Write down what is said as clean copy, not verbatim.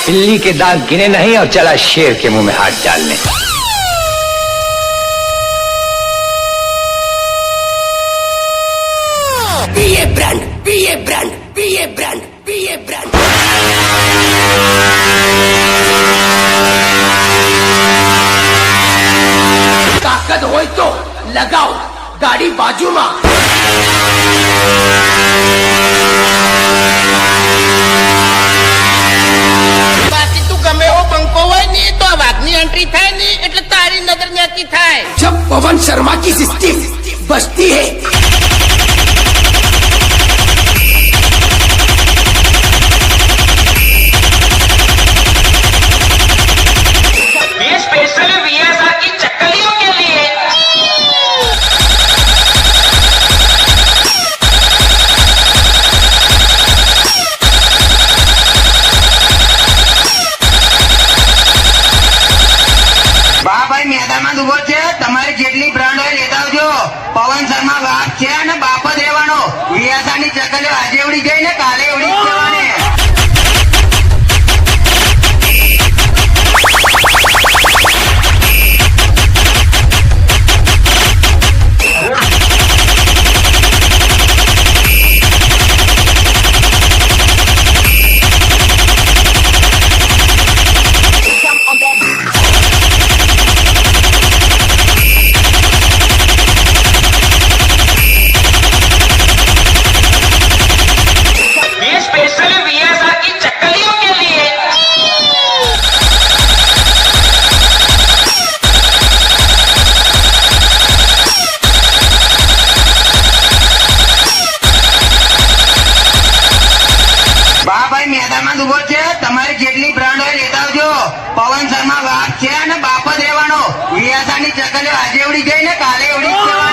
बिल्ली के दांत गिने नहीं और चला शेर के मुंह में हाथ डालने। BA brand, BA brand, BA brand, BA brand. ताकत होय तो लगाओ गाड़ी बाजू में। बाकी તું ગમે એવો બંકો હોય ને તો આ વાઘની એન્ટ્રી થાય ને એટલે તારી નજર ન્યાથી થાય। जब पवन शर्मा की सिस्टम बजती है ये स्पेशल वीएसआर की चक्कलियों के लिए। બા ભાઈ મેદાનમાં ઉભો છે, તમારી જેટલી બ્રાન્ડ હોય લેતા આવજો। પવન શર્મા વાઘ છે અને બાપ જ રહેવાનો। વીએસઆર ની ચકલીઓ આજે ઉડી ગઈ ને કાલે ઉડી જ જવાની। ये स्पेशल वीएसआर की चक्कलियों के लिए। બા ભાઈ મેદાનમાં ઉભો છે, તમારી જેટલી બ્રાન્ડ હોય લેતા આવજો। પવન શર્મા વાઘ છે અને બાપ જ રહેવાનો। વીએસઆર ની ચકલીઓ આજે ઉડી ગઈ ને કાલે ઉડી જ જવાની।